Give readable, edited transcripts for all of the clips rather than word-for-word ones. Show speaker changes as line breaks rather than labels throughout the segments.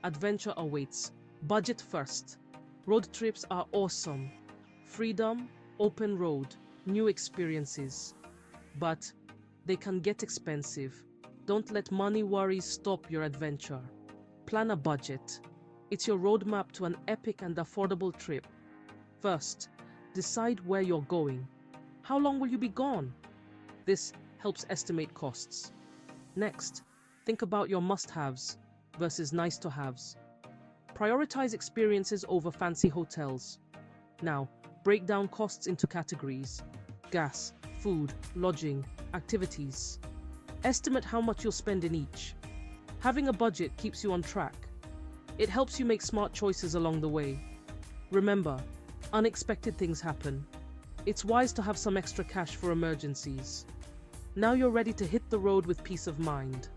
Adventure awaits. Budget first. Road trips are awesome. Freedom, open road, new experiences. But they can get expensive. Don't let money worries stop your adventure. Plan a budget. It's your roadmap to an epic and affordable trip. First, decide where you're going. How long will you be gone? This helps estimate costs. Next, think about your must-haves versus nice-to-haves. Prioritize experiences over fancy hotels. Now, break down costs into categories: gas, food, lodging, activities. Estimate how much you'll spend in each. Having a budget keeps you on track. It helps you make smart choices along the way. Remember, unexpected things happen. It's wise to have some extra cash for emergencies. Now you're ready to hit the road with peace of mind.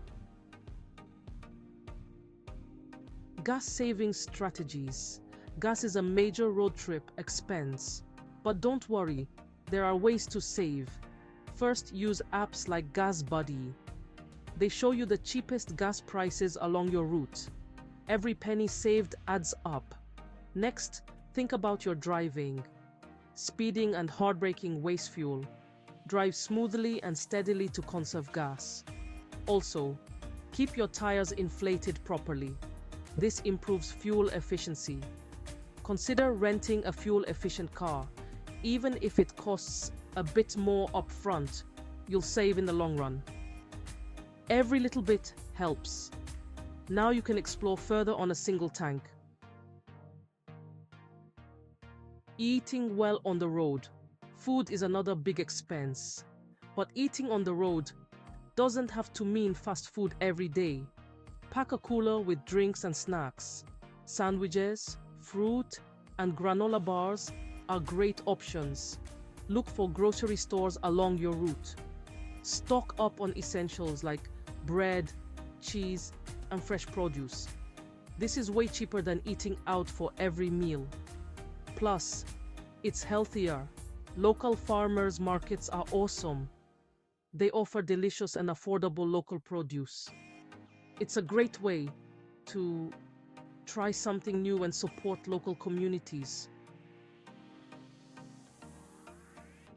Gas saving strategies. Gas is a major road trip expense. But don't worry, there are ways to save. First, use apps like Gas Buddy. They show you the cheapest gas prices along your route. Every penny saved adds up. Next, think about your driving. Speeding and hard-braking waste fuel. Drive smoothly and steadily to conserve gas. Also, keep your tires inflated properly. This improves fuel efficiency. Consider renting a fuel-efficient car. Even if it costs a bit more upfront, you'll save in the long run. Every little bit helps. Now you can explore further on a single tank. Eating well on the road. Food is another big expense. But eating on the road doesn't have to mean fast food every day. Pack a cooler with drinks and snacks. Sandwiches, fruit, and granola bars are great options. Look for grocery stores along your route. Stock up on essentials like bread, cheese, and fresh produce. This is way cheaper than eating out for every meal. Plus, it's healthier. Local farmers' markets are awesome. They offer delicious and affordable local produce. It's a great way to try something new and support local communities.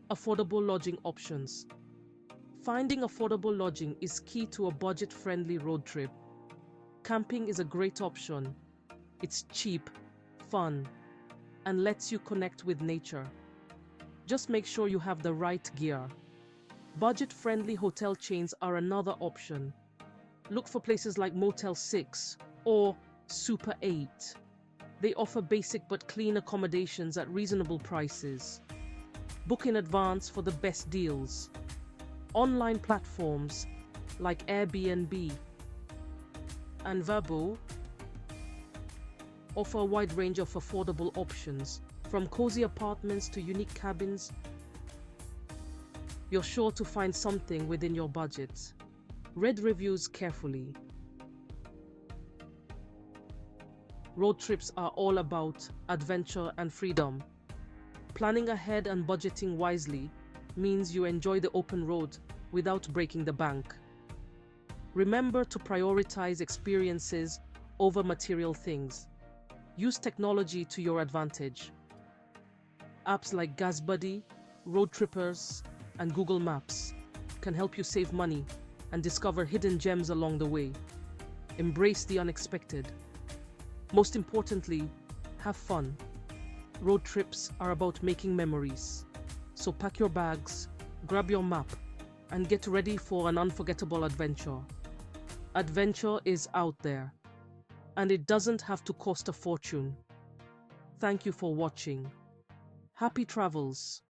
Affordable lodging options. Finding affordable lodging is key to a budget-friendly road trip. Camping is a great option. It's cheap, fun, and lets you connect with nature. Just make sure you have the right gear. Budget-friendly hotel chains are another option. Look for places like Motel 6 or Super 8. They offer basic but clean accommodations at reasonable prices. Book in advance for the best deals. Online platforms like Airbnb and Vrbo offer a wide range of affordable options, from cozy apartments to unique cabins. You're sure to find something within your budget. Read reviews carefully. Road trips are all about adventure and freedom. Planning ahead and budgeting wisely means you enjoy the open road without breaking the bank. Remember to prioritize experiences over material things. Use technology to your advantage. Apps like GasBuddy, Road Trippers, and Google Maps can help you save money and discover hidden gems along the way. Embrace the unexpected. Most importantly, have fun. Road trips are about making memories. So pack your bags, grab your map, and get ready for an unforgettable adventure. Adventure is out there, and it doesn't have to cost a fortune. Thank you for watching. Happy travels!